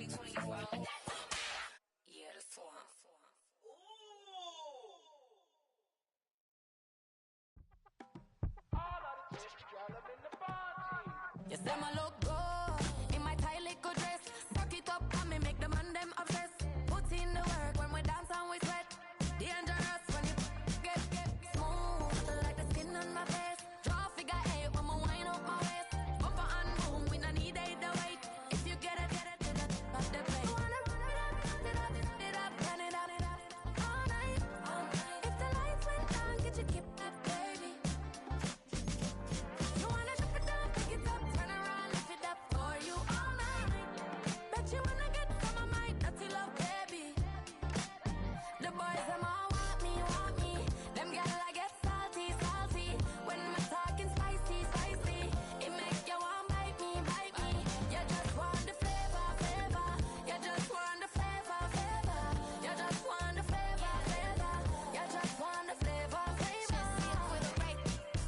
Yeah, the swamp. You say my look good in my tight little dress. Rock it up and me make the man them obsessed. Put in the work when we dance and we sweat. Dangerous when you get smooth like the skin on my face. Draw figure eight when we wind up my waist. Bumper and boom, we no need the weight. If you get it to the top of the plate. Wanna run it up, run it up all night. If the lights went down, get your keep that baby. You wanna drop it down, pick it up, turn around, lift it up for you all night. Bet you wanna get some of my dirty love, baby. The boys them all want me. Them gyal I get salty. When me talking spicy. It make you want bite me. You just want the flavor. You just want the flavor. You just want the flavor. You just want the flavor. With a break.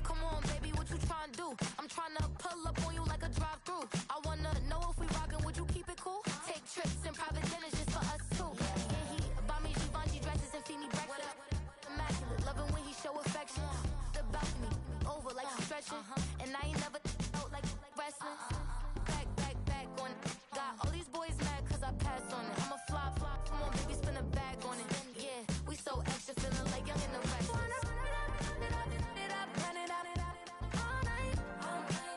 Come on, baby, what you tryna do? I'm tryna pull up on you like a drive-through. I wanna know if we rockin', would you keep it cool? Take trips and private dinners just for us two. Yeah, he buy me Givenchy dresses and feed me breakfast. Immaculate, loving when he show affection. The balcony, over like he's stretching. And I ain't never out like wrestling. Back on it. Got all these boys mad cause I passed on it. I'm a flop. Come on, baby, spin a bag on it. Yeah, we so extra, feeling like young and the rest. Run it up all night.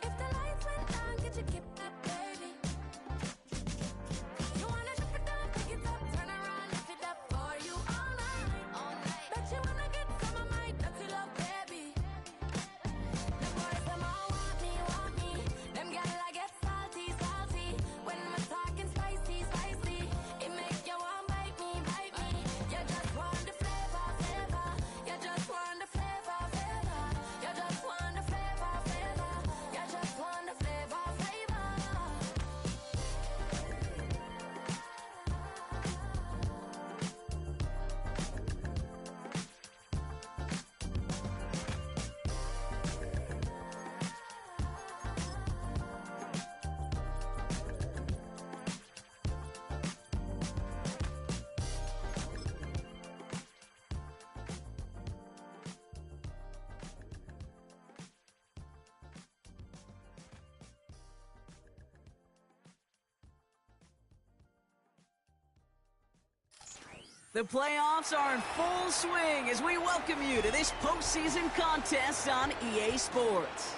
If the lights went down, get your keep that baby. You wanna drop it down, pick it up, turn around, lift it up for you all night. Bet you wanna get some of my dirty love, baby. The boys them all want me. Them gyal I get salty. When me talking spicy. It make you want bite me. You just want the flavor. You just want the flavor. You just want the flavor. You just want the flavor. The playoffs are in full swing as we welcome you to this postseason contest on EA Sports.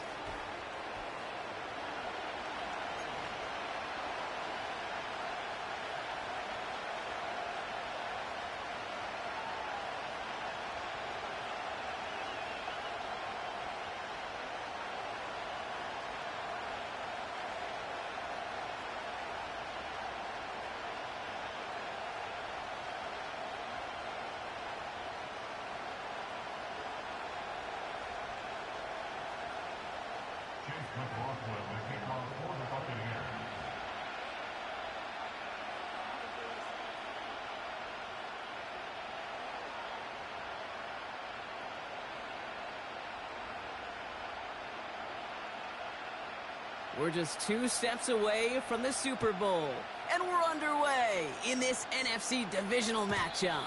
We're just 2 steps away from the Super Bowl, and we're underway in this NFC divisional matchup.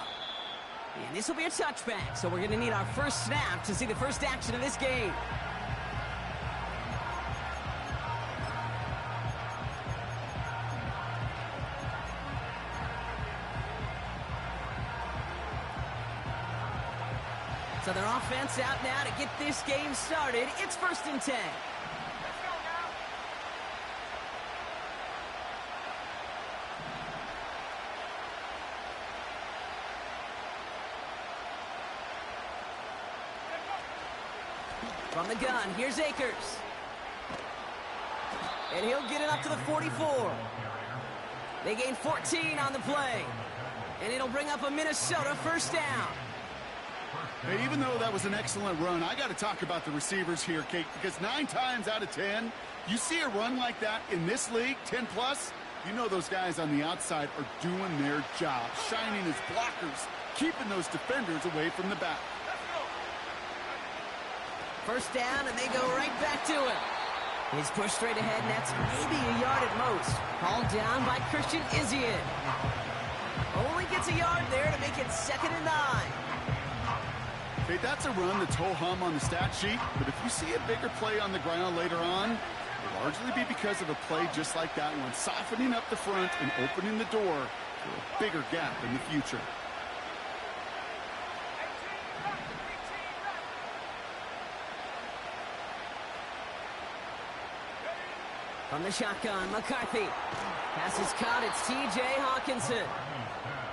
And this will be a touchback, so we're going to need our first snap to see the first action of this game. So their offense out now to get this game started. It's 1st and 10. From the gun, here's Akers. And he'll get it up to the 44. They gain 14 on the play. And it'll bring up a Minnesota first down. Hey, even though that was an excellent run, I got to talk about the receivers here, Kate, because 9 times out of 10, you see a run like that in this league, 10 plus, you know those guys on the outside are doing their job, shining as blockers, keeping those defenders away from the back. First down, and they go right back to him. He's pushed straight ahead, and that's maybe a yard at most. Hauled down by Christian Izien. Only gets a yard there to make it 2nd and 9. Okay, that's a run that's ho-hum on the stat sheet, but if you see a bigger play on the ground later on, it'll largely be because of a play just like that one, softening up the front and opening the door for a bigger gap in the future. From the shotgun, McCarthy. Pass is caught. It's T.J. Hawkinson.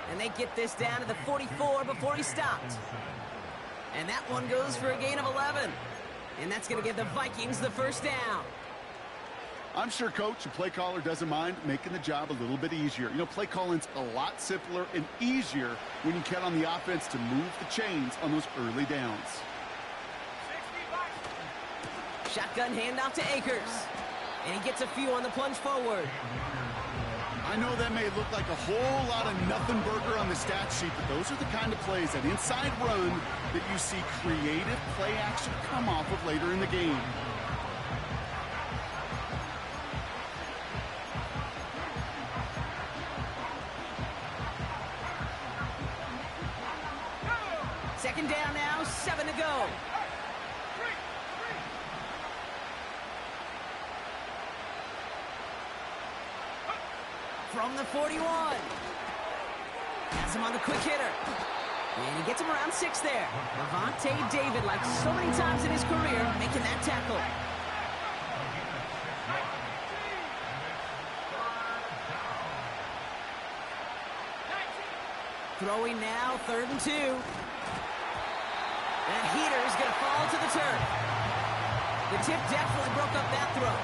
And they get this down to the 44 before he stopped. And that one goes for a gain of 11. And that's going to give the Vikings the first down. I'm sure coach and play caller doesn't mind making the job a little bit easier. You know, play calling's a lot simpler and easier when you count on the offense to move the chains on those early downs. Shotgun handoff to Akers. And he gets a few on the plunge forward. I know that may look like a whole lot of nothing burger on the stat sheet, but those are the kind of plays, that inside run, that you see creative play action come off of later in the game. Second down now, 7 to go. From the 41. Has him on the quick hitter. And he gets him around 6 there. Lavonte David, like so many times in his career, making that tackle. Throwing now, 3rd and 2. That heater's going to fall to the turf. The tip definitely broke up that throw.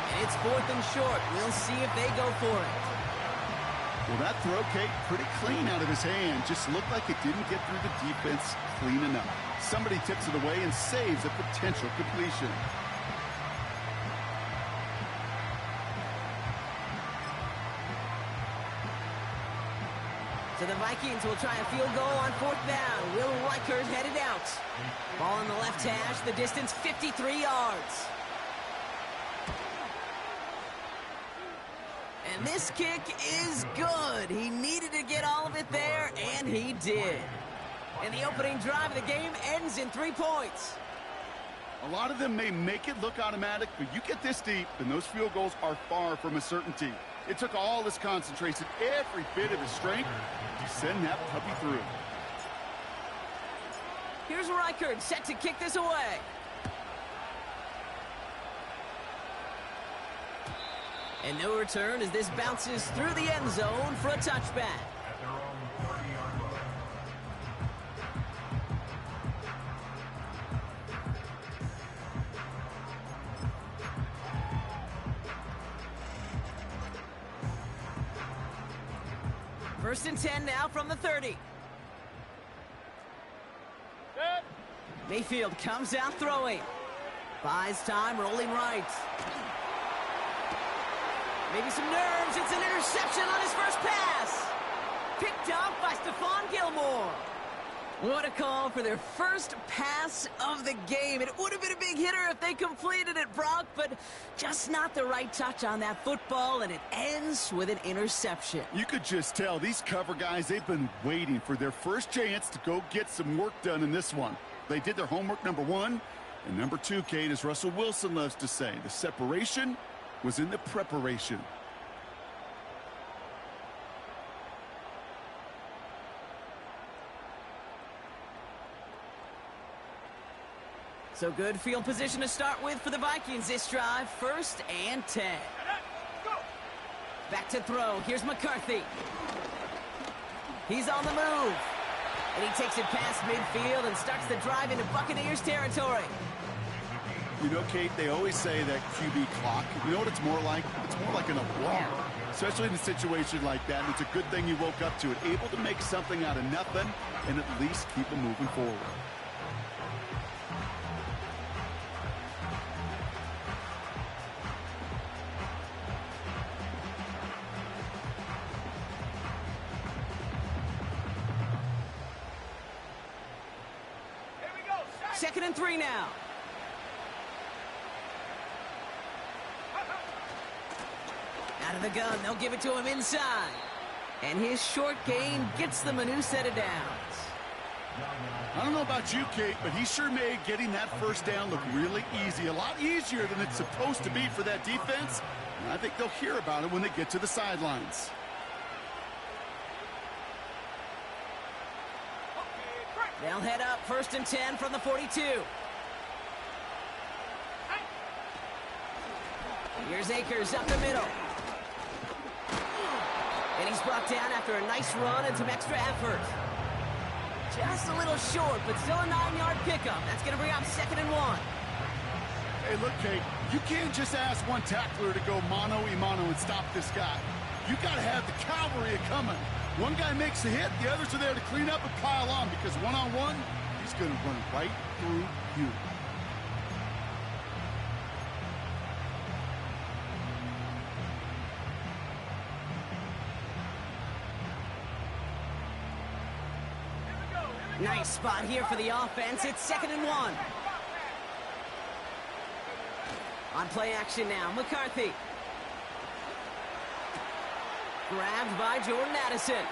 And it's 4th and short. We'll see if they go for it. Well, that throw, Kate, pretty clean out of his hand. Just looked like it didn't get through the defense clean enough. Somebody tips it away and saves a potential completion. So the Vikings will try a field goal on 4th down. Will Reichert headed out. Ball in the left hash, the distance 53 yards. And this kick is good. He needed to get all of it there, and he did. And the opening drive of the game ends in 3 points. A lot of them may make it look automatic, but you get this deep, and those field goals are far from a certainty. It took all his concentration, every bit of his strength, to send that puppy through. Here's Reichert set to kick this away. And no return as this bounces through the end zone for a touchback. First and 10 now from the 30. Mayfield comes out throwing. Buys time, rolling right. Maybe some nerves. It's an interception on his first pass. Picked up by Stephon Gilmore. What a call for their first pass of the game. It would have been a big hitter if they completed it, Brock, but just not the right touch on that football, and it ends with an interception. You could just tell these cover guys, they've been waiting for their first chance to go get some work done in this one. They did their homework, number 1. And number 2, Kate, as Russell Wilson loves to say, the separation was in the preparation. So good field position to start with for the Vikings this drive. 1st and 10. Back to throw. Here's McCarthy. He's on the move. And he takes it past midfield and starts the drive into Buccaneers territory. You know, Kate, they always say that QB clock. You know what it's more like? It's more like an alarm. Especially in a situation like that. And it's a good thing you woke up to it. Able to make something out of nothing and at least keep them moving forward. Second and 3 now. Out of the gun, they'll give it to him inside. And his short gain gets them a new set of downs. I don't know about you, Kate, but he sure made getting that first down look really easy. A lot easier than it's supposed to be for that defense. And I think they'll hear about it when they get to the sidelines. They'll head up 1st and 10 from the 42. Here's Akers up the middle. And he's brought down after a nice run and some extra effort. Just a little short, but still a 9-yard pickup. That's going to bring up 2nd and 1. Hey, look, Kate, you can't just ask one tackler to go mano-a-mano and stop this guy. You got to have the cavalry coming. One guy makes a hit, the others are there to clean up and pile on, because one-on-one, he's going to run right through you. Nice spot here for the offense. It's 2nd and 1. On play action now, McCarthy. Grabbed by Jordan Addison.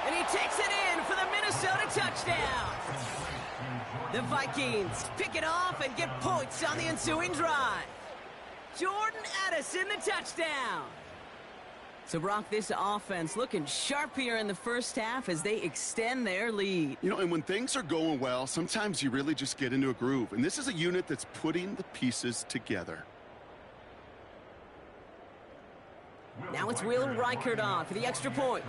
And he takes it in for the Minnesota touchdown. The Vikings pick it off and get points on the ensuing drive. Jordan Addison, the touchdown. So, Brock, this offense looking sharp here in the first half as they extend their lead. You know, and when things are going well, sometimes you really just get into a groove. And this is a unit that's putting the pieces together. Now it's Will Reichert on for the extra point.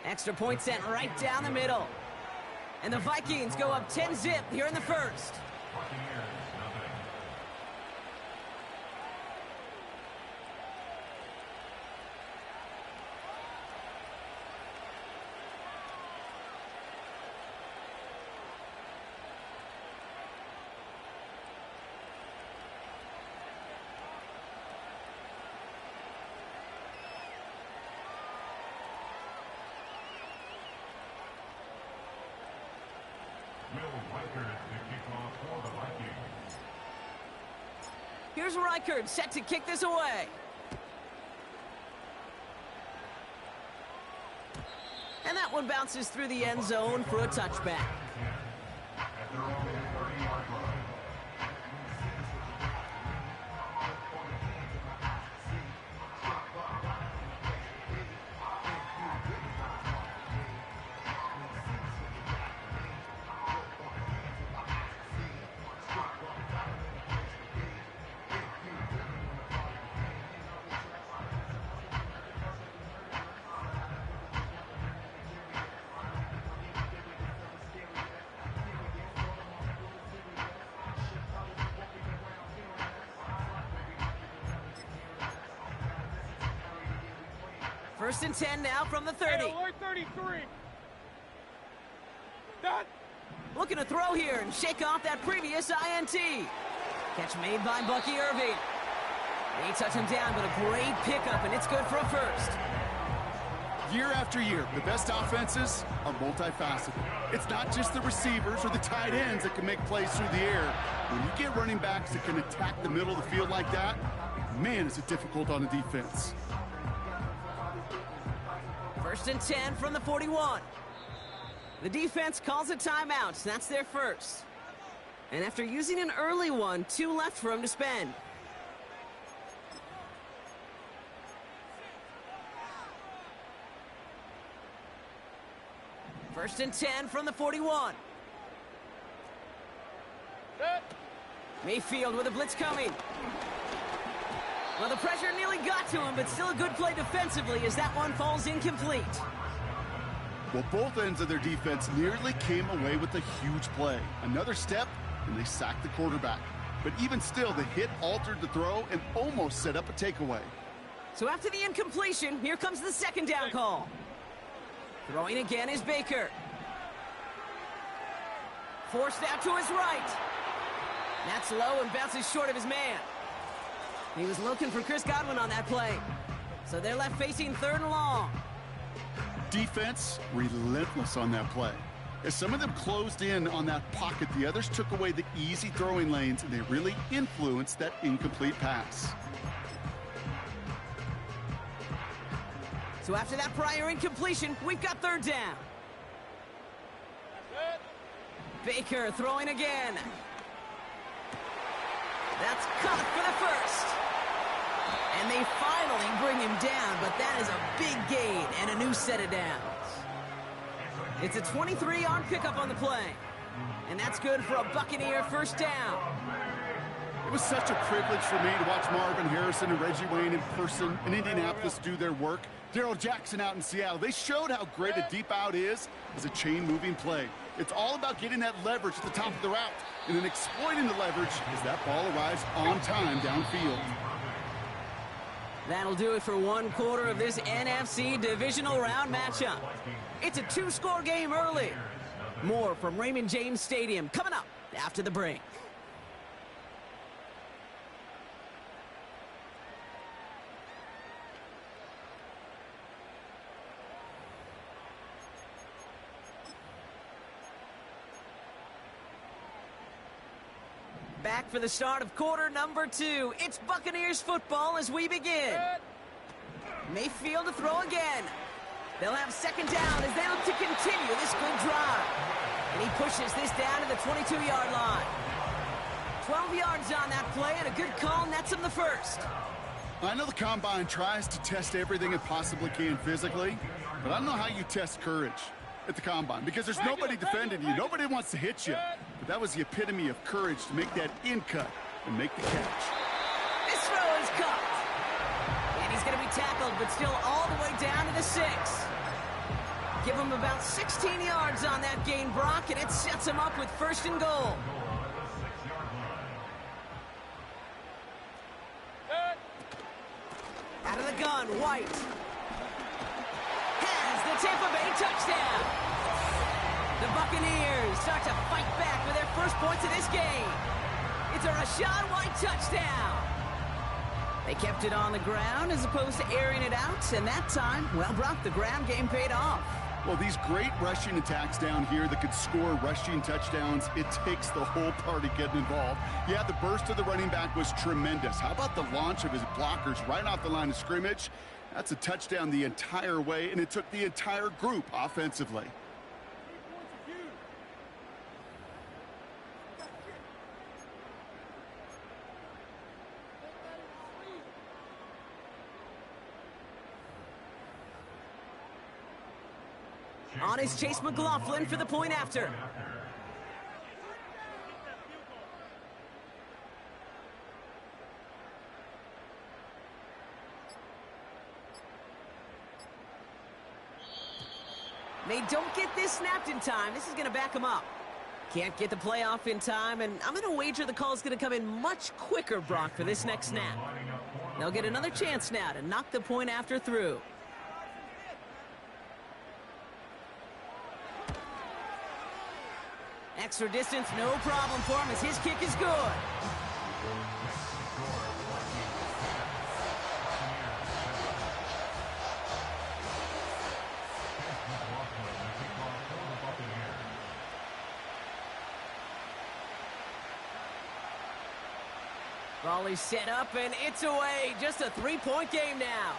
Extra point sent right down the middle. And the Vikings go up 10-zip here in the first. Here's Reichert set to kick this away. And that one bounces through the end zone for a touchback. First and 10 now from the 30. Hey, alert 33. Done. Looking to throw here and shake off that previous INT. Catch made by Bucky Irving. They touch him down, but a great pickup, and it's good for a first. Year after year, the best offenses are multifaceted. It's not just the receivers or the tight ends that can make plays through the air. When you get running backs that can attack the middle of the field like that, man, is it difficult on the defense. First and 10 from the 41. The defense calls a timeout. That's their first. And after using an early one, 2 left for him to spend. First and 10 from the 41. Mayfield with a blitz coming. Well, the pressure nearly got to him, but still a good play defensively as that one falls incomplete. Well, both ends of their defense nearly came away with a huge play. Another step, and they sacked the quarterback. But even still, the hit altered the throw and almost set up a takeaway. So after the incompletion, here comes the second down call. Throwing again is Baker. Forced out to his right. That's low and bounces short of his man. He was looking for Chris Godwin on that play. So they're left facing 3rd and long. Defense relentless on that play. As some of them closed in on that pocket, the others took away the easy throwing lanes, and they really influenced that incomplete pass. So after that prior incompletion, we've got third down. Baker throwing again. That's caught for the first. And they finally bring him down, but that is a big gain and a new set of downs. It's a 23-yard pickup on the play. And that's good for a Buccaneer first down. It was such a privilege for me to watch Marvin Harrison and Reggie Wayne in person in Indianapolis do their work. Darrell Jackson out in Seattle. They showed how great a deep out is as a chain-moving play. It's all about getting that leverage at the top of the route and then exploiting the leverage as that ball arrives on time downfield. That'll do it for one quarter of this NFC divisional round matchup. It's a two-score game early. More from Raymond James Stadium coming up after the break. Back for the start of quarter number 2. It's Buccaneers football as we begin. Mayfield to throw again. They'll have second down as they look to continue this good drive. And he pushes this down to the 22-yard line. 12 yards on that play, and a good call nets him the first. I know the Combine tries to test everything it possibly can physically, but I don't know how you test courage at the Combine, because there's nobody defending you. Nobody wants to hit you. But that was the epitome of courage to make that in cut and make the catch. This throw is caught. And he's going to be tackled, but still all the way down to the 6. Give him about 16 yards on that gain, Brock, and it sets him up with first and goal. Out of the gun, White. Has the Tampa Bay touchdown. The Buccaneers start to fight back with their first points of this game. It's a Rachaad White touchdown. They kept it on the ground as opposed to airing it out, and that time, well, Brock, the ground game paid off. Well, these great rushing attacks down here that could score rushing touchdowns, it takes the whole party getting involved. Yeah, the burst of the running back was tremendous. How about the launch of his blockers right off the line of scrimmage? That's a touchdown the entire way, and it took the entire group offensively. On is Chase McLaughlin for the point after. They don't get this snapped in time. This is going to back them up. Can't get the play off in time, and I'm going to wager the call is going to come in much quicker, Brock, for this next snap. They'll get another chance now to knock the point after through. Extra distance, no problem for him as his kick is good. Volley set up, and it's away. Just a three-point game now.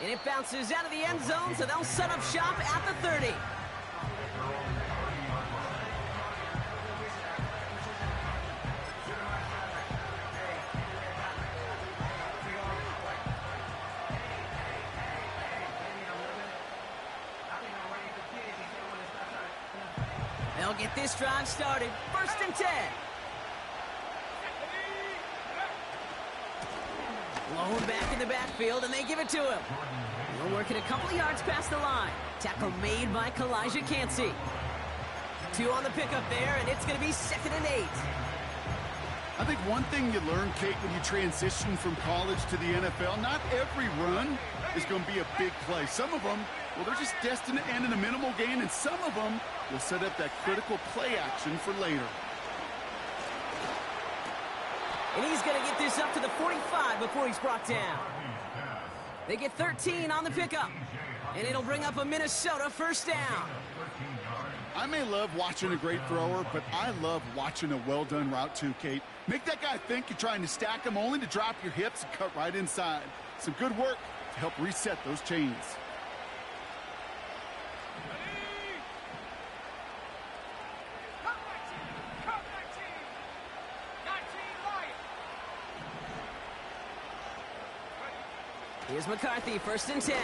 And it bounces out of the end zone, so they'll set up shop at the 30. They'll get this drive started. First and 10. Blown back in the backfield, and they give it to him. He'll work it a couple of yards past the line. Tackle made by Kalijah Cansey. 2 on the pickup there, and it's going to be 2nd and 8. I think one thing you learn, Kate, when you transition from college to the NFL, not every run is going to be a big play. Some of them, well, they're just destined to end in a minimal gain, and some of them will set up that critical play action for later. And he's going to get this up to the 45 before he's brought down. They get 13 on the pickup. And it'll bring up a Minnesota first down. I may love watching a great thrower, but I love watching a well-done route too, Kate. Make that guy think you're trying to stack him only to drop your hips and cut right inside. Some good work to help reset those chains. Here's McCarthy, 1st and 10.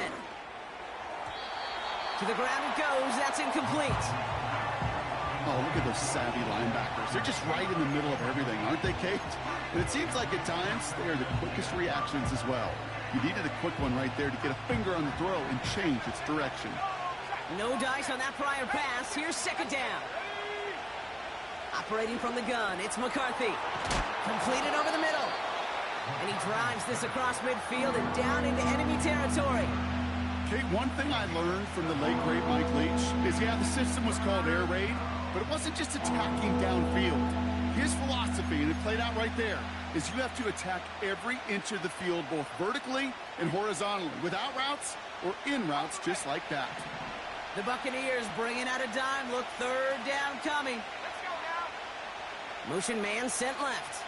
To the ground it goes. That's incomplete. Oh, look at those savvy linebackers. They're just right in the middle of everything, aren't they, Kate? And it seems like at times they are the quickest reactions as well. You needed a quick one right there to get a finger on the throw and change its direction. No dice on that prior pass. Here's 2nd down. Operating from the gun, it's McCarthy. Completed over the middle. And he drives this across midfield and down into enemy territory. Kate, one thing I learned from the late, great Mike Leach is, yeah, the system was called air raid, but it wasn't just attacking downfield. His philosophy, and it played out right there, is you have to attack every inch of the field, both vertically and horizontally, without routes or in routes just like that. The Buccaneers bringing out a dime. Look, 3rd down coming. Let's go now. Motion man sent left.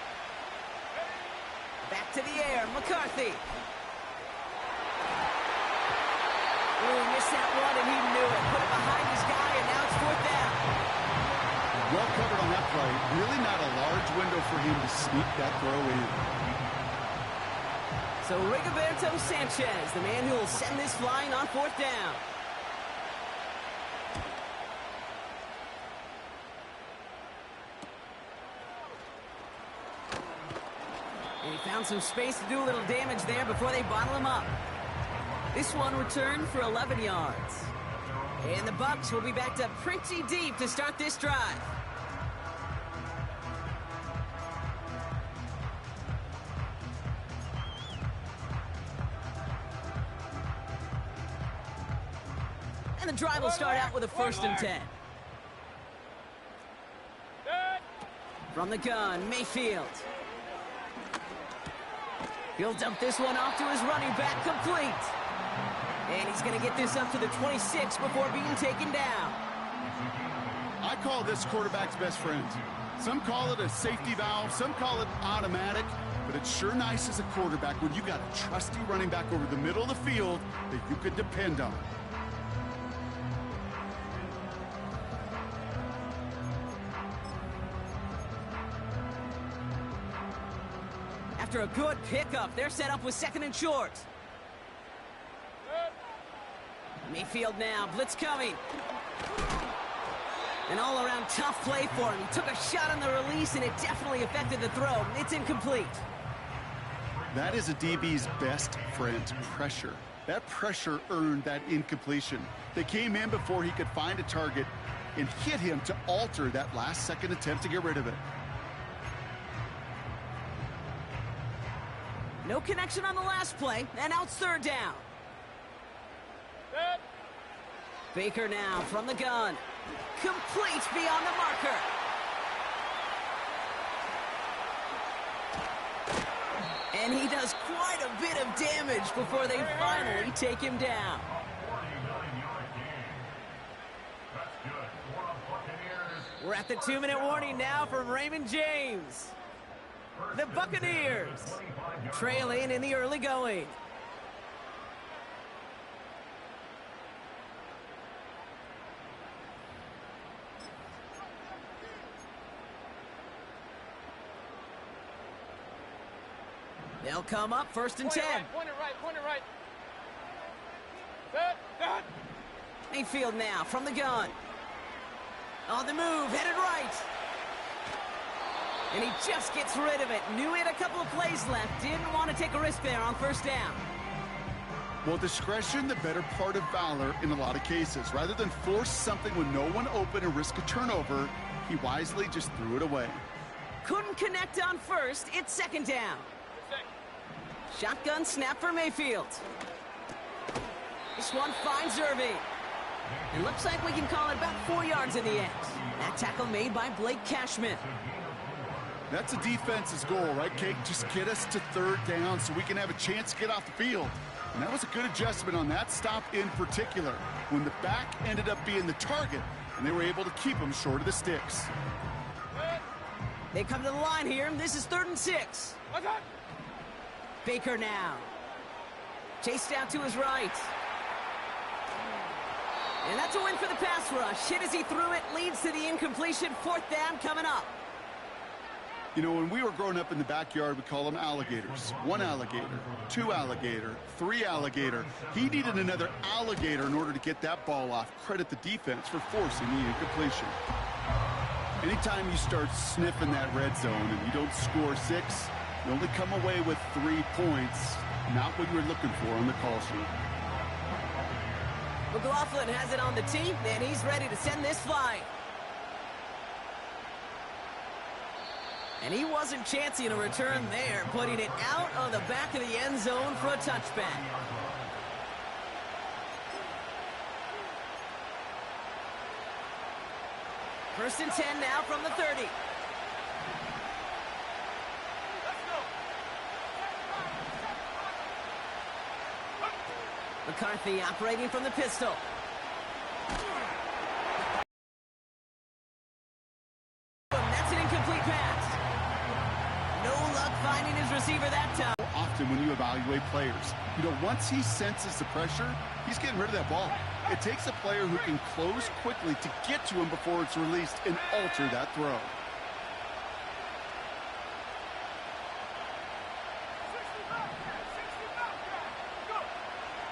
Back to the air, McCarthy. Ooh, missed that one, and he knew it. Put it behind his guy, and now it's 4th down. Well covered on that play. Really not a large window for him to sneak that throw in. So Rigoberto Sanchez, the man who will send this flying on 4th down. And he found some space to do a little damage there before they bottle him up. This one returned for 11 yards. And the Bucs will be backed up pretty deep to start this drive. And the drive will start out with a 1st and 10. From the gun, Mayfield. He'll dump this one off to his running back, complete. And he's going to get this up to the 26 before being taken down. I call this quarterback's best friend. Some call it a safety valve, some call it automatic, but it's sure nice as a quarterback when you got a trusty running back over the middle of the field that you could depend on. After a good pickup, they're set up with 2nd and short. Mayfield now, blitz coming. An all-around tough play for him. He took a shot on the release, and it definitely affected the throw. It's incomplete. That is a DB's best friend, pressure. That pressure earned that incompletion. They came in before he could find a target and hit him to alter that last-second attempt to get rid of it. No connection on the last play, and now it's 3rd down. Baker now from the gun. Complete beyond the marker. And he does quite a bit of damage before they finally take him down. We're at the 2-minute warning now from Raymond James. The Buccaneers trailing in the early going. They'll come up 1st and 10. Point it right. Good. Mayfield now from the gun. On the move, headed right. And he just gets rid of it. Knew he had a couple of plays left. Didn't want to take a risk there on 1st down. Well, discretion, the better part of valor in a lot of cases. Rather than force something with no one open and risk a turnover, he wisely just threw it away. Couldn't connect on 1st. It's 2nd down. Shotgun snap for Mayfield. This one finds Irving. It looks like we can call it about 4 yards in the end. That tackle made by Blake Cashman. That's a defense's goal, right, Kate? Just get us to 3rd down so we can have a chance to get off the field. And that was a good adjustment on that stop in particular, when the back ended up being the target, and they were able to keep him short of the sticks. They come to the line here, and this is 3rd and 6. Baker now. Chased out to his right. And that's a win for the pass rush. Hit as he threw it, leads to the incompletion. 4th down coming up. You know, when we were growing up in the backyard, we call them alligators. 1 alligator, 2 alligator, 3 alligator. He needed another alligator in order to get that ball off. Credit the defense for forcing the incompletion. Anytime you start sniffing that red zone and you don't score 6, you only come away with 3 points. Not what you were looking for on the call sheet. McLaughlin has it on the tee, and he's ready to send this flying. And he wasn't chancing a return there, putting it out of the back of the end zone for a touchback. First and 10 now from the 30. McCarthy operating from the pistol. That's an incomplete pass. No luck finding his receiver that time. Often when you evaluate players, you know, once he senses the pressure, he's getting rid of that ball. It takes a player who can close quickly to get to him before it's released and alter that throw.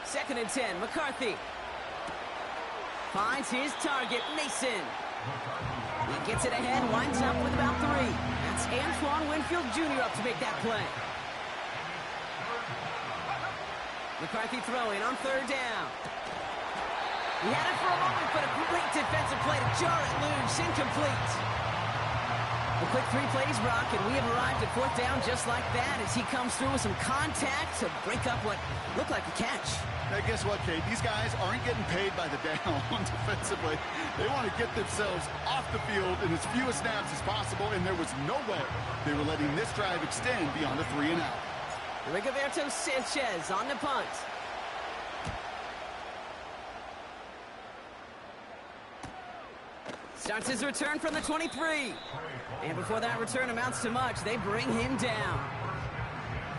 Second and 10, McCarthy. Finds his target, Mason. He gets it ahead, winds up with about 3. That's Antoine Winfield Jr. up to make that play. McCarthy throwing on 3rd down. He had it for a moment, but a great defensive play to jar it loose, incomplete. A quick 3 plays, Brock, and we have arrived at 4th down just like that as he comes through with some contact to break up what looked like a catch. Now, guess what, Kate? These guys aren't getting paid by the down defensively. They want to get themselves off the field in as few snaps as possible, and there was no way they were letting this drive extend beyond a 3 and out. Rigoberto Sanchez on the punt. Starts his return from the 23. And before that return amounts to much, they bring him down.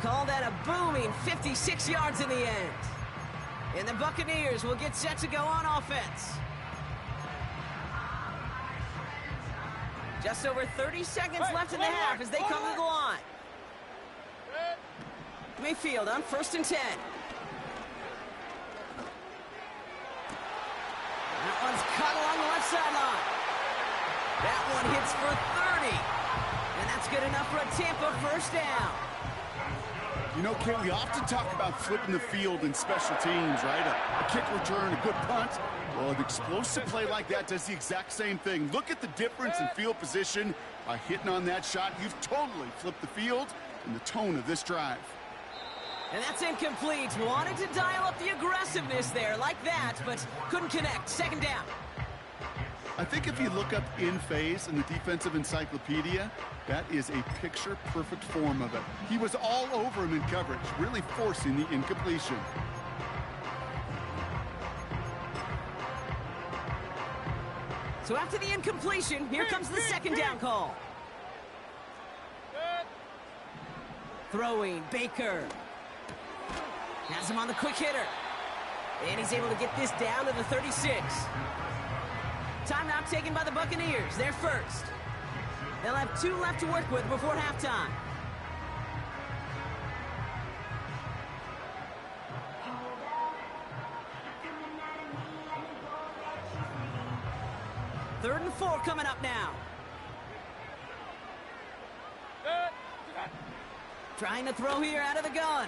Call that a booming 56 yards in the end. And the Buccaneers will get set to go on offense. Just over 30 seconds left in the half as they come to the line. Mayfield on 1st and 10. That one's cut along the left sideline. That one hits for 30. And that's good enough for a Tampa 1st down. You know, Kate, we often talk about flipping the field in special teams, right? A kick return, a good punt. Well, an explosive play like that does the exact same thing. Look at the difference in field position. By hitting on that shot, you've totally flipped the field and the tone of this drive. And that's incomplete. Wanted to dial up the aggressiveness there like that, but couldn't connect. 2nd down. I think if you look up in phase in the defensive encyclopedia, that is a picture-perfect form of it. He was all over him in coverage, really forcing the incompletion. So after the incompletion, here comes the 2nd down call. Throwing, Baker. Has him on the quick hitter. And he's able to get this down to the 36. Timeout taken by the Buccaneers. They're first. They'll have 2 left to work with before halftime. Third and 4 coming up now. Trying to throw here out of the gun.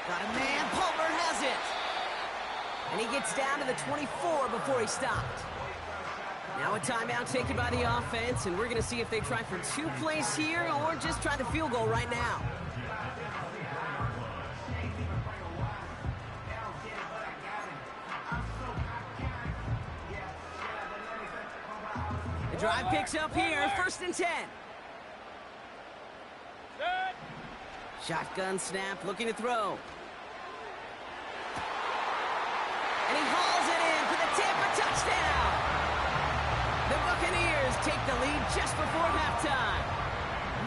Got a man. Palmer has it. And he gets down to the 24 before he stopped. Now a timeout taken by the offense, and we're going to see if they try for 2 plays here or just try the field goal right now. The drive picks up here, 1st and 10. Shotgun snap, looking to throw. touchdown! The Buccaneers take the lead just before halftime.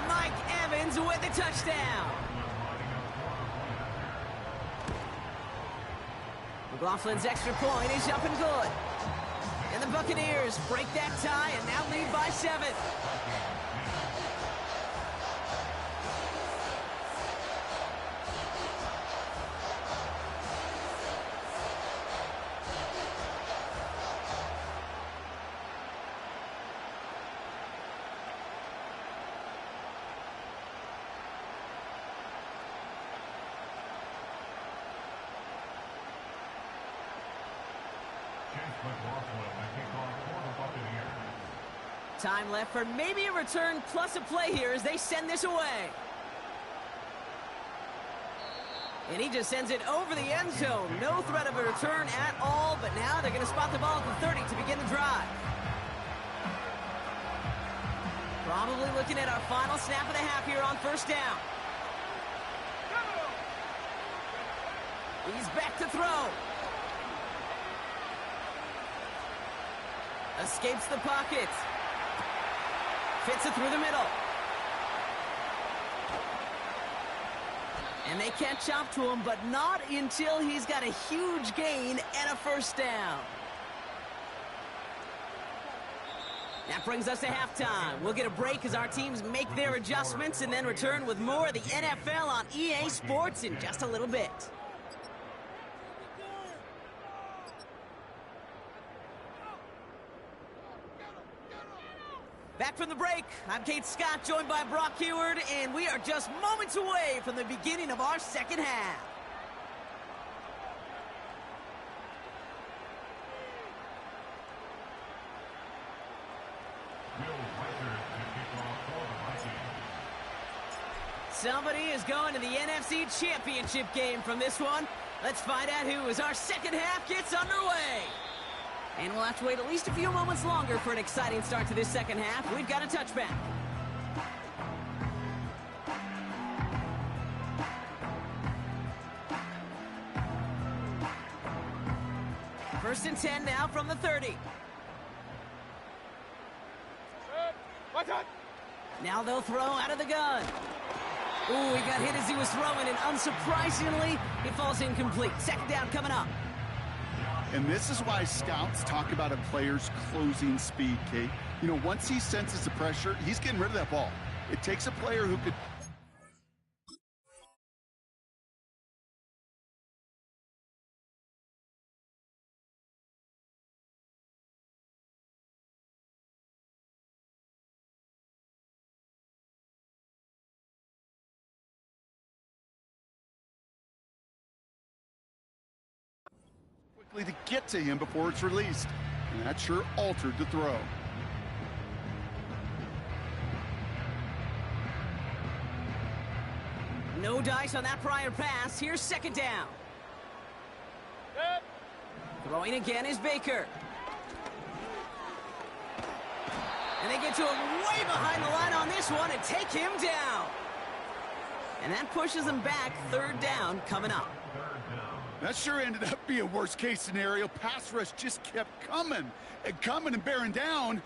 Mike Evans with the touchdown. McLaughlin's extra point is up and good. And the Buccaneers break that tie and now lead by 7. Time left for maybe a return plus a play here as they send this away. And he just sends it over the end zone. No threat of a return at all, but now they're going to spot the ball at the 30 to begin the drive. Probably looking at our final snap of the half here on first down. He's back to throw. Escapes the pocket. Fits it through the middle. And they catch up to him, but not until he's got a huge gain and a first down. That brings us to halftime. We'll get a break as our teams make their adjustments and then return with more of the NFL on EA Sports in just a little bit. Back from the break, I'm Kate Scott, joined by Brock Heward, and we are just moments away from the beginning of our second half. Somebody is going to the NFC Championship game from this one. Let's find out who, as our second half gets underway. And we'll have to wait at least a few moments longer for an exciting start to this second half. We've got a touchback. First and 10 now from the 30. Now they'll throw out of the gun. Ooh, he got hit as he was throwing, and unsurprisingly, he falls incomplete. Second down coming up. And this is why scouts talk about a player's closing speed, Kate. You know, once he senses the pressure, he's getting rid of that ball. It takes a player who could... to get to him before it's released, and that sure altered the throw. No dice on that prior pass. Here's second down. Throwing again is Baker. And they get to him way behind the line on this one and take him down. And that pushes them back. Third down coming up. That sure ended up being worst-case scenario. Pass rush just kept coming and bearing down,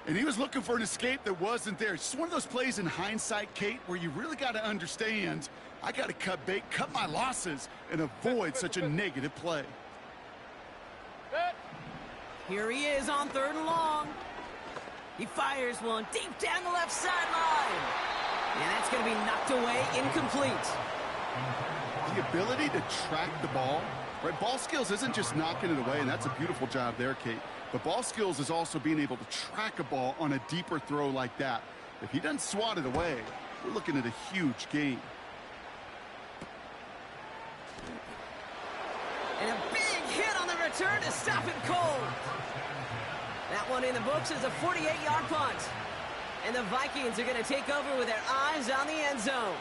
and he was looking for an escape that wasn't there. It's just one of those plays in hindsight, Kate, where you really got to understand, I got to cut bait, cut my losses, and avoid such a negative play. Here he is on third and long. He fires one deep down the left sideline. And that's going to be knocked away, incomplete. The ability to track the ball, right? Ball skills isn't just knocking it away, and that's a beautiful job there, Kate. But ball skills is also being able to track a ball on a deeper throw like that. If he doesn't swat it away, we're looking at a huge gain. And a big hit on the return to stop it cold. That one in the books is a 48-yard punt. And the Vikings are going to take over with their eyes on the end zone.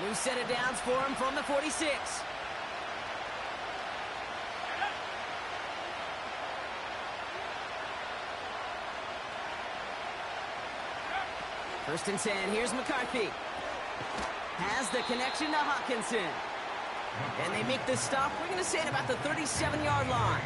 New set of downs for him from the 46. First and 10, here's McCarthy. Has the connection to Hawkinson. And they make this stop, we're going to say, at about the 37-yard line.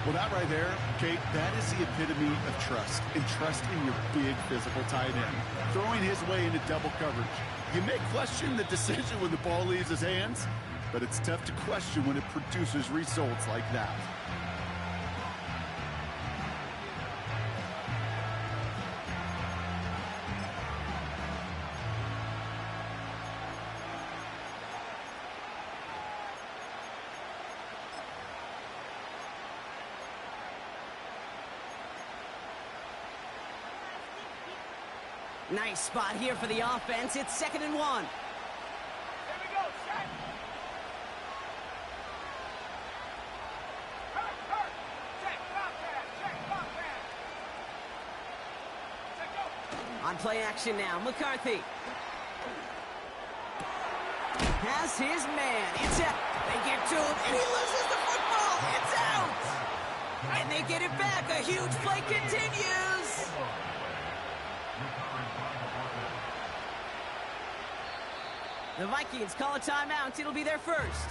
Well, that right there, Kate, that is the epitome of trust. And trust in your big physical tight end. Throwing his way into double coverage. You may question the decision when the ball leaves his hands, but it's tough to question when it produces results like that. Nice spot here for the offense. It's 2nd and 1. Here we go, set. Hurt. Check, ball pass. Check, go. On play action now, McCarthy. Has his man. It's out. They get to him, and he loses the football. It's out. And they get it back. A huge play continues. The Vikings call a timeout. It'll be their first,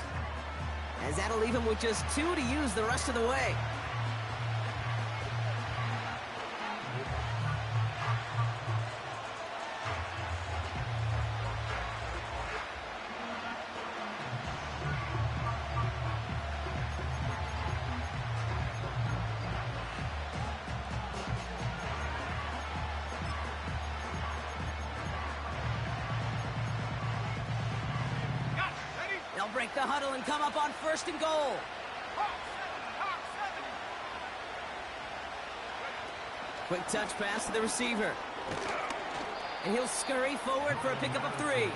as that'll leave them with just 2 to use the rest of the way. They'll break the huddle and come up on 1st and goal. Quick touch pass to the receiver. And he'll scurry forward for a pickup of 3.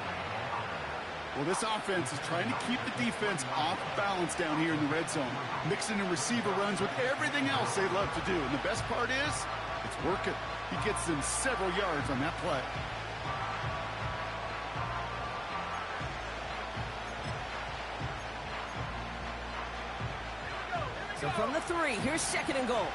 Well, this offense is trying to keep the defense off balance down here in the red zone, mixing in receiver runs with everything else they love to do. And the best part is, it's working. He gets them several yards on that play. So from the 3, here's 2nd and goal.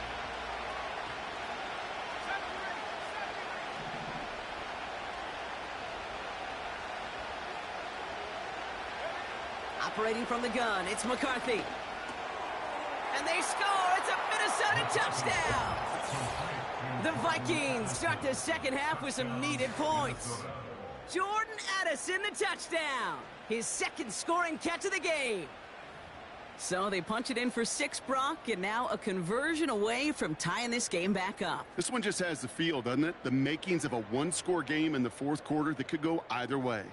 Operating from the gun, it's McCarthy. And they score! It's a Minnesota touchdown! The Vikings start the second half with some needed points. Jordan Addison, the touchdown! His 2nd scoring catch of the game. So they punch it in for 6, Brock, and now a conversion away from tying this game back up. This one just has the feel, doesn't it? The makings of a one-score game in the 4th quarter that could go either way.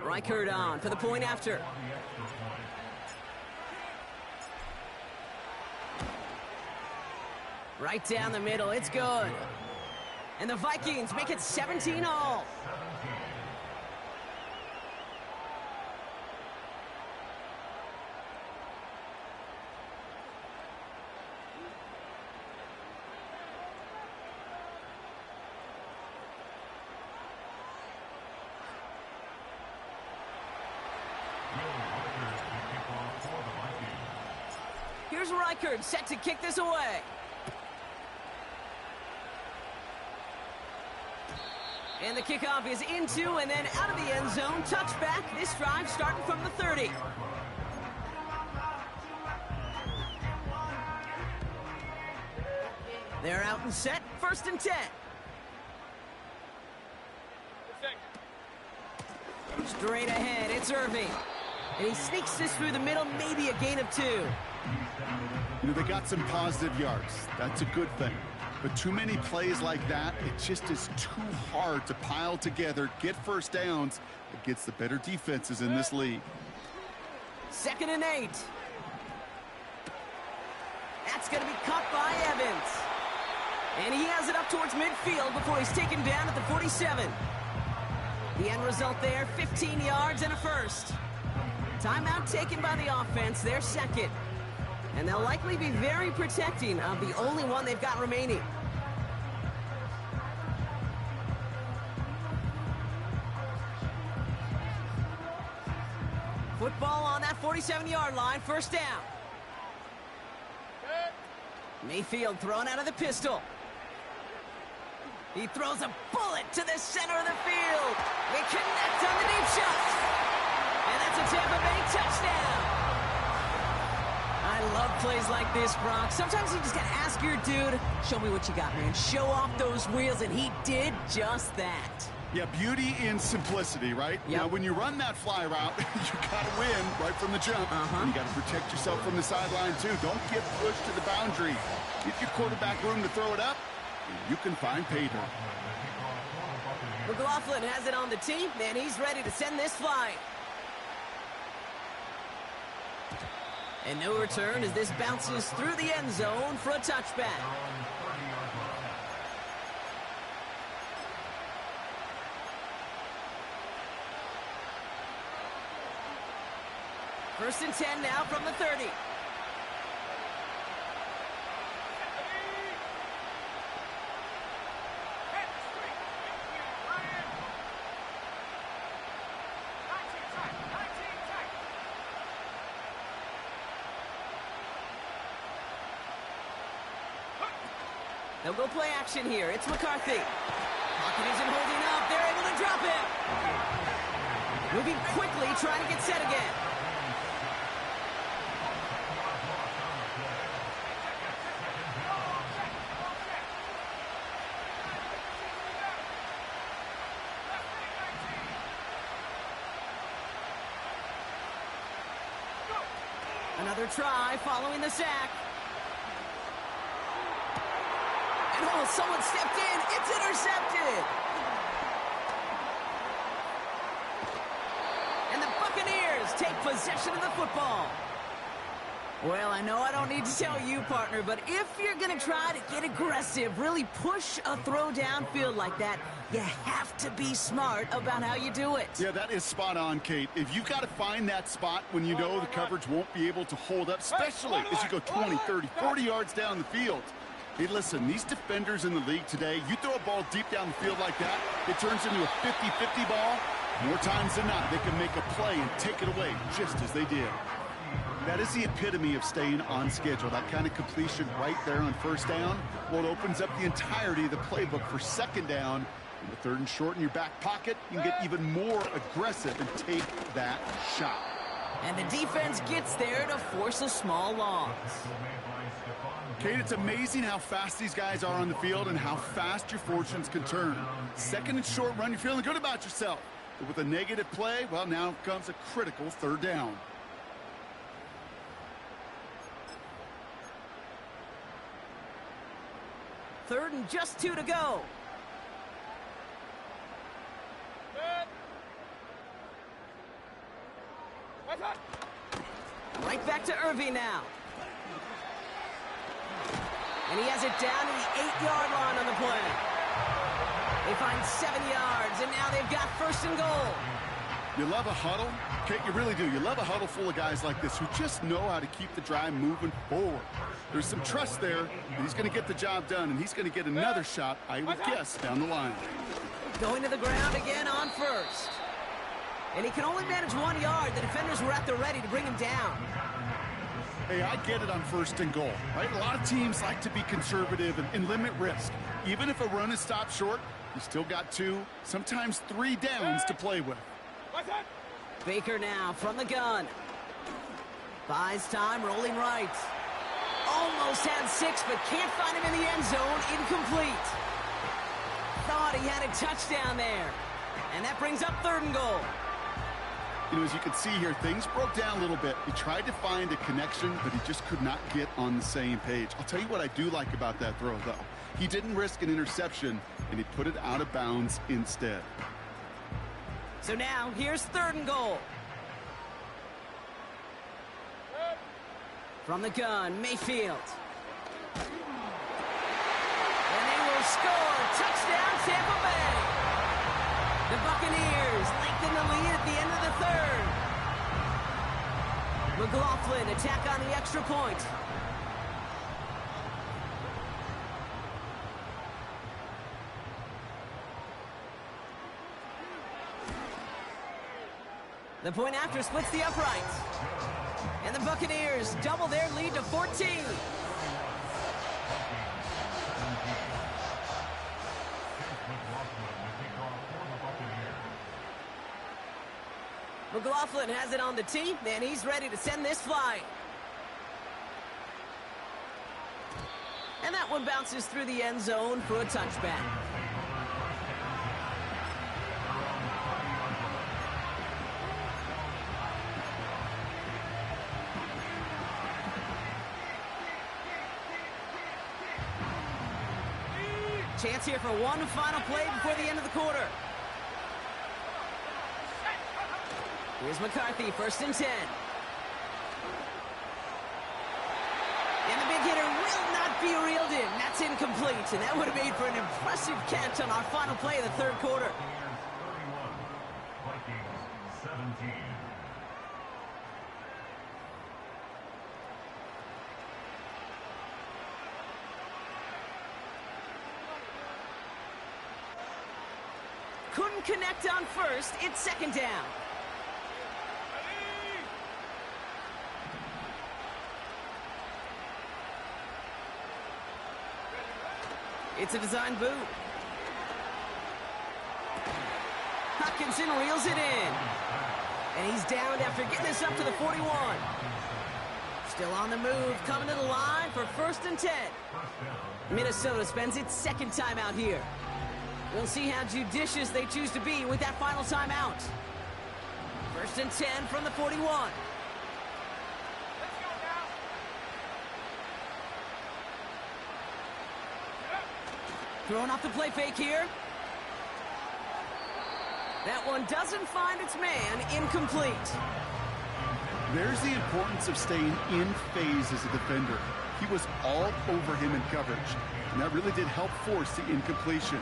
Reichert on for the point after. Right down the middle, it's good. And the Vikings make it 17 all. Here's Reichert set to kick this away. And the kickoff is into and then out of the end zone. Touchback. This drive starting from the 30. They're out and set. 1st and 10. Straight ahead, it's Irving. And he sneaks this through the middle, maybe a gain of 2. You know, they got some positive yards. That's a good thing. But too many plays like that, it just is too hard to pile together, get first downs against the better defenses in this league. 2nd and 8. That's going to be caught by Evans. And he has it up towards midfield before he's taken down at the 47. The end result there, 15 yards and a first. Timeout taken by the offense, their 2nd. And they'll likely be very protecting of the only one they've got remaining. Football on that 47-yard line, 1st down. Mayfield thrown out of the pistol. He throws a bullet to the center of the field. They connect on the deep shot. And that's a Tampa Bay touchdown. I love plays like this, Brock. Sometimes you just got to ask your dude, show me what you got, man. Show off those wheels, and he did just that. Yeah, beauty in simplicity, right? Yep. Now, when you run that fly route, you got to win right from the jump. And you got to protect yourself from the sideline, too. Don't get pushed to the boundary. Give your quarterback room to throw it up, you can find pay dirt. McLaughlin has it on the tee, and he's ready to send this flying. And no return as this bounces through the end zone for a touchback. First and 10 now from the 30. They'll go play action here. It's McCarthy. Pocket isn't holding up. They're able to drop him. Moving quickly, trying to get set again. Another try following the sack. And oh, someone stepped in. It's intercepted. And the Buccaneers take possession of the football. Well, I know I don't need to tell you, partner, but if you're going to try to get aggressive, really push a throw downfield like that, you have to be smart about how you do it. Yeah, that is spot on, Kate. If you've got to find that spot when you know the coverage won't be able to hold up, especially as you go 20, 30, 40 yards down the field. Hey, listen, these defenders in the league today, you throw a ball deep down the field like that, it turns into a 50-50 ball. More times than not, they can make a play and take it away just as they did. That is the epitome of staying on schedule. That kind of completion right there on first down. Well, it opens up the entirety of the playbook for second down. In the third and short in your back pocket, you can get even more aggressive and take that shot. And the defense gets there to force a small loss. Kate, it's amazing how fast these guys are on the field and how fast your fortunes can turn. Second and short run, you're feeling good about yourself. But with a negative play, well, now comes a critical third down. Third and just 2 to go. Right back to Irving now. And he has it down to the 8-yard line on the play. They find 7 yards, and now they've got first and goal. You love a huddle? Kate, you really do. You love a huddle full of guys like this who just know how to keep the drive moving forward. There's some trust there, and he's going to get the job done, and he's going to get another shot, I would guess, down the line. Going to the ground again on first. And he can only manage 1 yard. The defenders were at the ready to bring him down. Hey, I get it on first and goal, right? A lot of teams like to be conservative and limit risk. Even if a run is stopped short, you still got 2, sometimes 3 downs to play with. Baker now from the gun. Buys time, rolling right. Almost had 6, but can't find him in the end zone. Incomplete. Thought he had a touchdown there. And that brings up third and goal. You know, as you can see here, things broke down a little bit. He tried to find a connection, but he just could not get on the same page. I'll tell you what I do like about that throw, though. He didn't risk an interception, and he put it out of bounds instead. So now, here's third and goal. From the gun, Mayfield. And they will score. Touchdown, Tampa Bay. The Buccaneers lengthen the lead at the end of the third. McLaughlin attack on the extra point. The point after splits the uprights. And the Buccaneers double their lead to 14. McLaughlin has it on the tee, and he's ready to send this flying. And that one bounces through the end zone for a touchback. Chance here for one final play before the end of the quarter. Here's McCarthy, 1st and 10. And the big hitter will not be reeled in. That's incomplete, and that would have made for an impressive catch on our final play of the 3rd quarter. Vikings 17. Couldn't connect on 1st. It's 2nd down. It's a design boot. Hutchinson reels it in. And he's downed after getting this up to the 41. Still on the move, coming to the line for 1st and 10. Minnesota spends its 2nd timeout here. We'll see how judicious they choose to be with that final timeout. 1st and 10 from the 41. Let's go now. Throwing off the play fake here. That one doesn't find its man. Incomplete. There's the importance of staying in phase as a defender. He was all over him in coverage, and that really did help force the incompletion.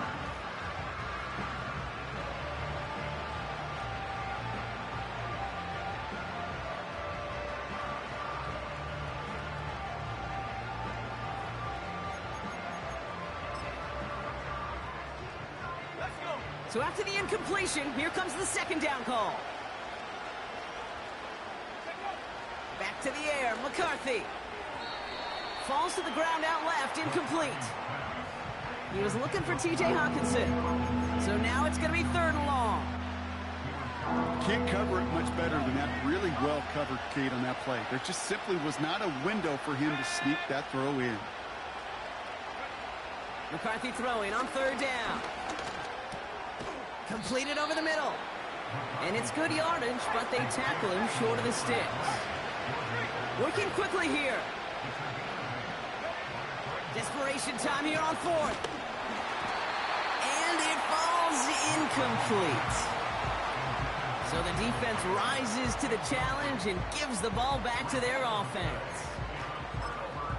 So after the incompletion, here comes the 2nd down call. Back to the air, McCarthy. Falls to the ground out left, incomplete. He was looking for T.J. Hawkinson. So now it's going to be 3rd and long. Can't cover it much better than that. Really well covered, Kate, on that play. There just simply was not a window for him to sneak that throw in. McCarthy throwing on 3rd down. Completed over the middle. And it's good yardage, but they tackle him short of the sticks. Working quickly here. Desperation time here on 4th. And it falls incomplete. So the defense rises to the challenge and gives the ball back to their offense.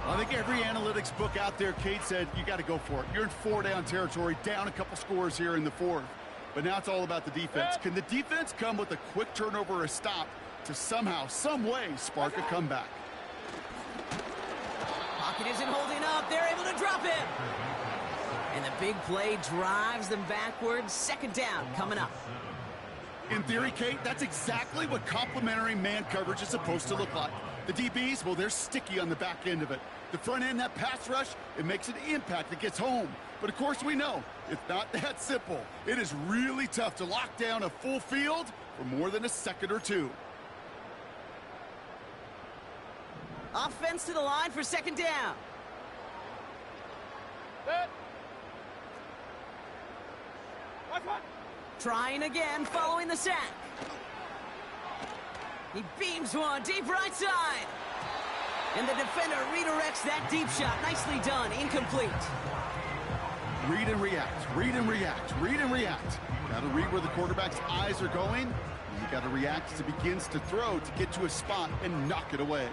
I think every analytics book out there, Kate, said you got to go for it. You're in 4-down territory, down a couple scores here in the 4th. But now it's all about the defense. Can the defense come with a quick turnover or a stop to somehow, some way, spark a comeback? Pocket isn't holding up. They're able to drop him. And the big play drives them backwards. 2nd down coming up. In theory, Kate, that's exactly what complementary man coverage is supposed to look like. The DBs, well, they're sticky on the back end of it. The front end, that pass rush, it makes an impact that gets home. But of course we know, it's not that simple. It is really tough to lock down a full field for more than a second or two. Offense to the line for 2nd down. Set. Watch one. Trying again, following the sack. He beams one deep right side. And the defender redirects that deep shot. Nicely done. Incomplete. Read and react, read and react, read and react. Got to read where the quarterback's eyes are going. You got to react as it begins to throw to get to a spot and knock it away.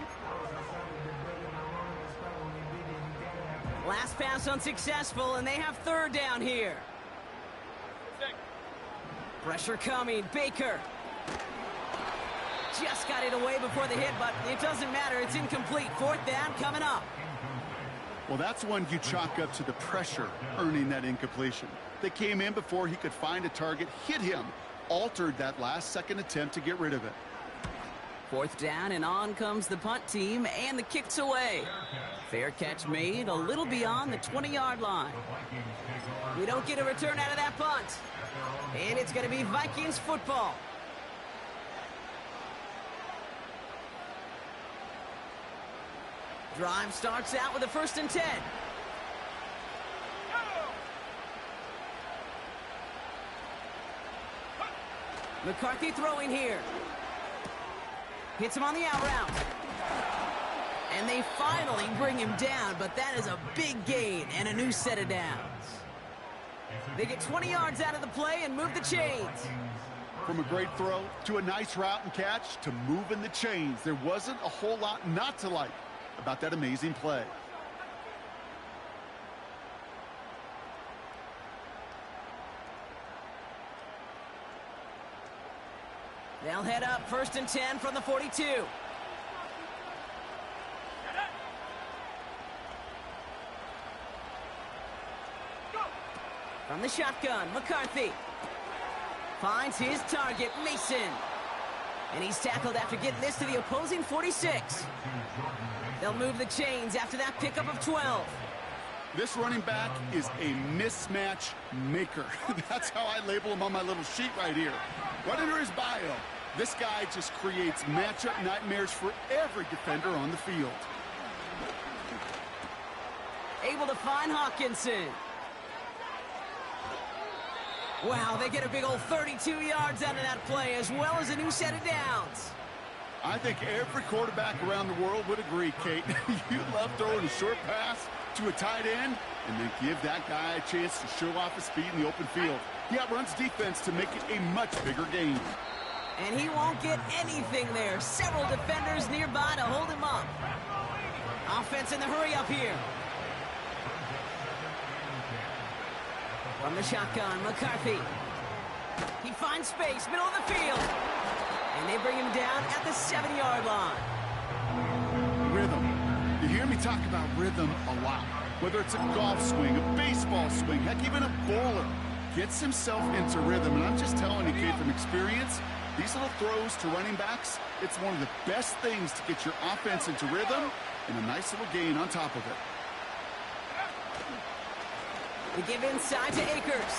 Last pass unsuccessful, and they have 3rd down here. Pressure coming. Baker. Just got it away before the hit, but it doesn't matter. It's incomplete. 4th down coming up. Well, that's one you chalk up to the pressure earning that incompletion. They came in before he could find a target, hit him, altered that last second attempt to get rid of it. Fourth down, and on comes the punt team, and the kick's away. Fair catch made a little beyond the 20-yard line. We don't get a return out of that punt. And it's going to be Vikings football. Drive starts out with a 1st and 10. McCarthy throwing here. Hits him on the out route. And they finally bring him down, but that is a big gain and a new set of downs. They get 20 yards out of the play and move the chains. From a great throw to a nice route and catch to moving the chains, there wasn't a whole lot not to like about that amazing play. They'll head up 1st and 10 from the 42. From the shotgun, McCarthy finds his target, Mason. And he's tackled after getting this to the opposing 46. They'll move the chains after that pickup of 12. This running back is a mismatch maker. That's how I label him on my little sheet right here. Right under his bio, this guy just creates matchup nightmares for every defender on the field. Able to find Hawkinson. Wow, they get a big old 32 yards out of that play, as well as a new set of downs. I think every quarterback around the world would agree, Kate. You love throwing a short pass to a tight end and then give that guy a chance to show off his speed in the open field. He outruns defense to make it a much bigger game. And he won't get anything there. Several defenders nearby to hold him up. Offense in the hurry up here. From the shotgun, McCarthy. He finds space, middle of the field. And they bring him down at the 7-yard line. Rhythm. You hear me talk about rhythm a lot. Whether it's a golf swing, a baseball swing, heck, even a bowler gets himself into rhythm. And I'm just telling you, Kate, from experience, these little throws to running backs, it's one of the best things to get your offense into rhythm and a nice little gain on top of it. We give inside to Akers.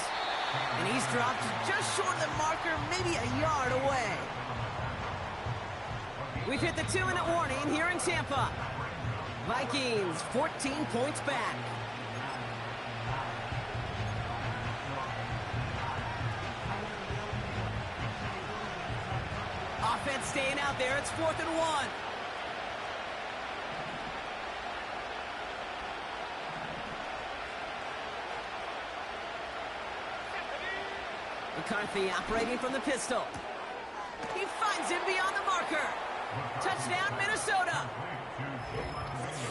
And he's dropped just short of the marker, maybe a yard away. We've hit the 2-minute warning here in Tampa. Vikings 14 points back. Offense staying out there. It's 4th and 1. McCarthy operating from the pistol. He finds him beyond the marker. Touchdown, Minnesota.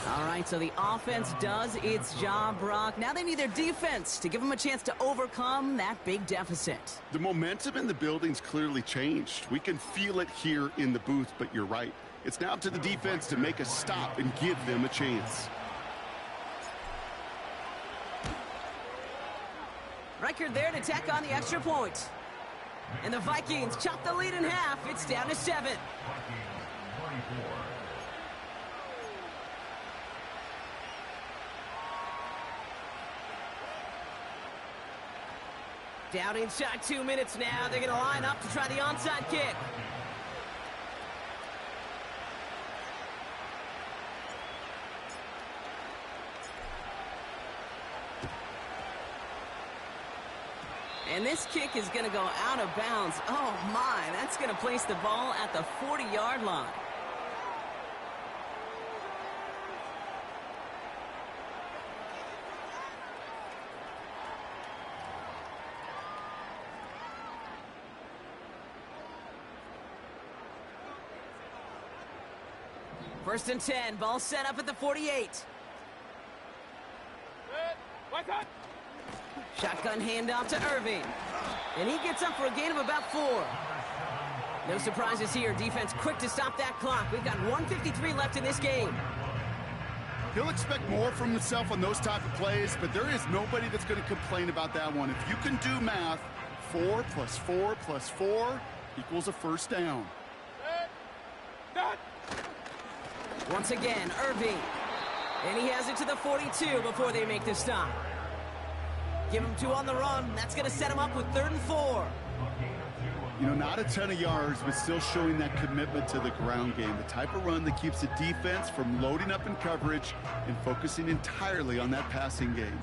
All right, so the offense does its job, Brock. Now they need their defense to give them a chance to overcome that big deficit. The momentum in the building's clearly changed. We can feel it here in the booth, but you're right. It's now up to the defense to make a stop and give them a chance. Record there to tack on the extra point. And the Vikings chop the lead in half. It's down to 7. Down inside 2 minutes now. They're going to line up to try the onside kick. And this kick is going to go out of bounds. Oh, my. That's going to place the ball at the 40-yard line. First and 10. Ball set up at the 48. Shotgun handoff to Irving. And he gets up for a gain of about 4. No surprises here. Defense quick to stop that clock. We've got 1:53 left in this game. He'll expect more from himself on those type of plays, but there is nobody that's going to complain about that one. If you can do math, 4 + 4 + 4 equals a first down. Once again, Irving. And he has it to the 42 before they make the stop. Give him 2 on the run. That's going to set him up with 3rd and 4. You know, not a ton of yards, but still showing that commitment to the ground game. The type of run that keeps the defense from loading up in coverage and focusing entirely on that passing game.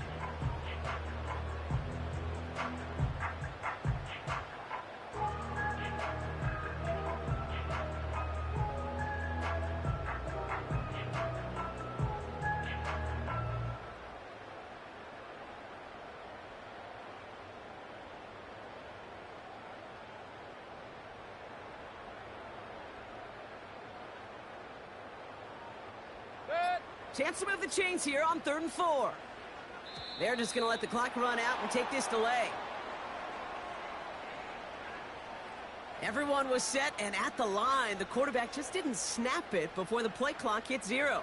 Chance to move the chains here on 3rd and 4. They're just going to let the clock run out and take this delay. Everyone was set and at the line. The quarterback just didn't snap it before the play clock hit 0.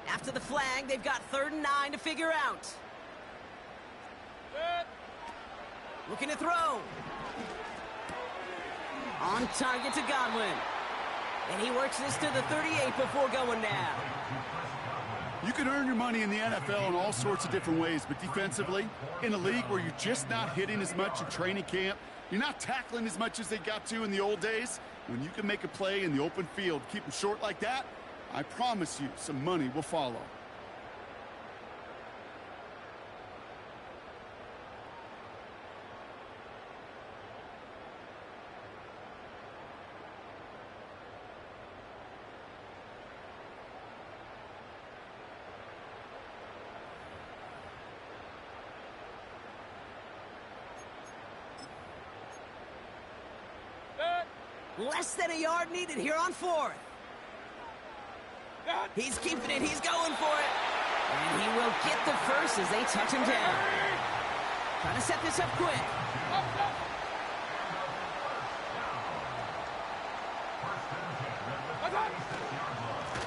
After the flag, they've got 3rd and 9 to figure out. Looking to throw. On target to Godwin. And he works this to the 38 before going down. You can earn your money in the NFL in all sorts of different ways, but defensively, in a league where you're just not hitting as much in training camp, you're not tackling as much as they got to in the old days, when you can make a play in the open field, keep them short like that, I promise you some money will follow. Less than a yard needed here on 4th. He's keeping it. He's going for it. And he will get the first as they touch him down. Trying to set this up quick.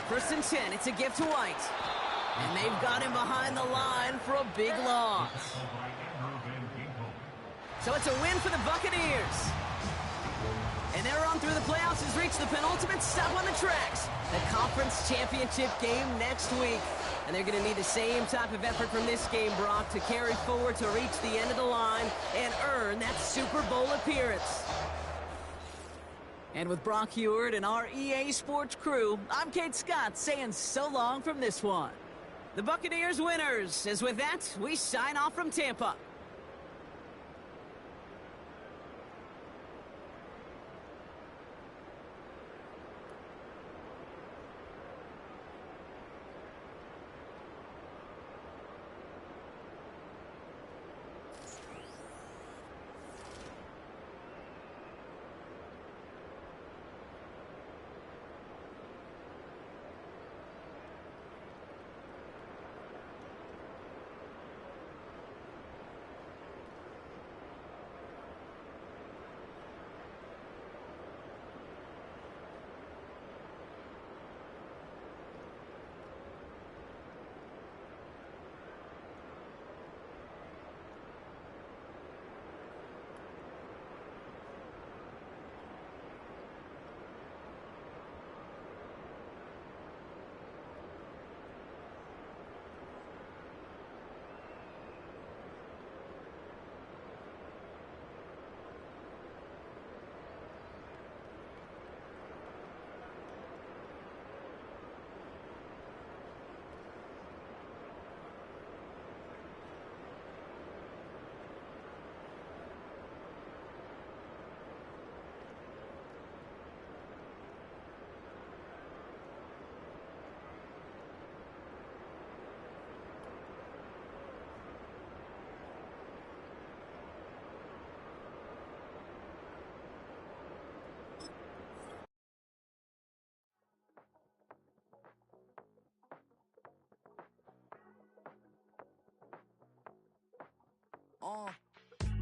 First and 10. It's a gift to White. And they've got him behind the line for a big loss. So it's a win for the Buccaneers. And their run through the playoffs has reached the penultimate stop on the tracks. The conference championship game next week. And they're going to need the same type of effort from this game, Brock, to carry forward to reach the end of the line and earn that Super Bowl appearance. And with Brock Huard and our EA Sports crew, I'm Kate Scott saying so long from this one. The Buccaneers winners, as with that, we sign off from Tampa.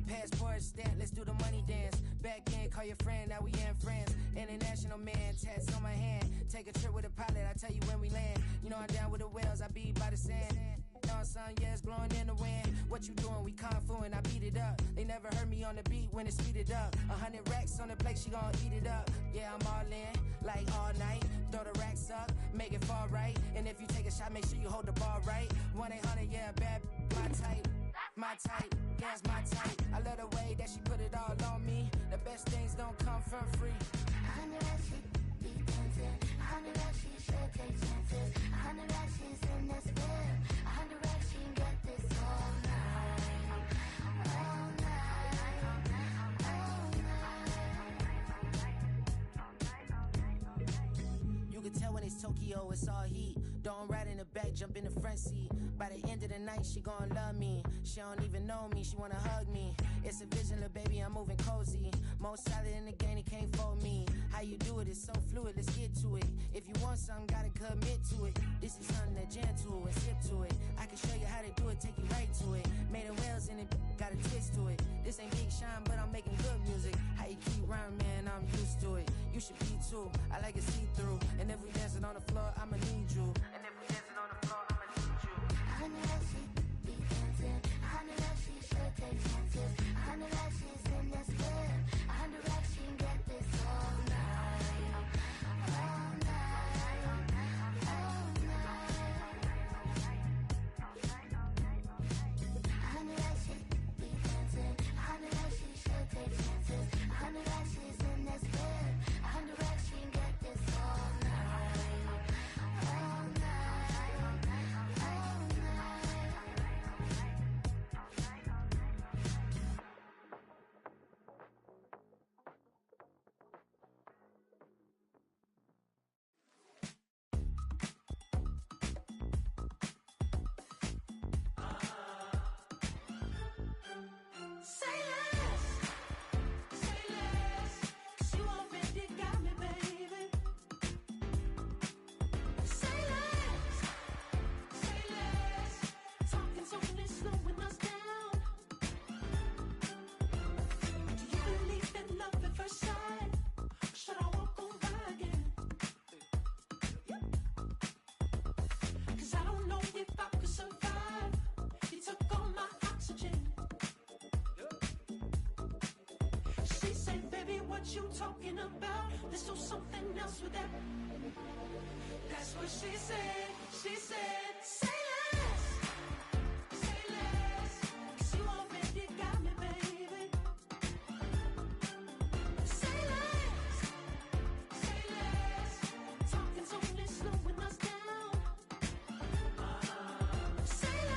Passport stamp, let's do the money dance. Back in, call your friend, now we in France. International man, tats on my hand. Take a trip with a pilot, I tell you when we land. You know I'm down with the whales, I be by the sand. On sun, yeah, it's blowing in the wind. What you doing? We kung fu and I beat it up. They never heard me on the beat when it's speeded up. 100 racks on the plate, she gon' eat it up. Yeah, I'm all in, like all night. Throw the racks up, make it fall right. And if you take a shot, make sure you hold the ball right. 1-800, yeah, bad, my type. My type, yeah, it's my type. I love the way that she put it all on me. The best things don't come for free. 100 racks, she be dancing. 100 racks, she should take chances. 100 racks, she's in this bed. 100 racks, she can get this all night. All night. All night. You can tell when it's Tokyo, it's all heat. Don't ride in the back, jump in the front seat. By the end of the night, she gon' love me. She don't even know me, she wanna hug me. It's a vision, little baby, I'm moving cozy. Most solid in the game, it can't fold me. How you do it, it's so fluid, let's get to it. If you want something, gotta commit to it. This is something that jam to and sip to it. I can show you how to do it, take you right to it. Made of whales in it, got a twist to it. This ain't Big Sean, but I'm making good music. How you keep rhyming, man, I'm used to it. You should be too, I like it see-through. And if we dancing on the floor, I'ma need you. And if we dancing on the floor, I'ma need you. 100 racks, she be dancing. 100 racks, she should take chances. 100 racks, she's in this bed. 100 racks, she can get this all night. All night. All night. 100 racks, she be dancing. 100 racks, she should take chances. 100 racks, she's in this bed. 100 racks, she can get this all night. All night. All Say less, 'cause you already got me, baby. Say less, talking's only slowing us down. Do you believe in love at first sight? Or should I walk on by again? 'Cause I don't know if I could survive. You took all my oxygen. She said, baby, what you talking about? Let's do something else with that. That's what she said. She said.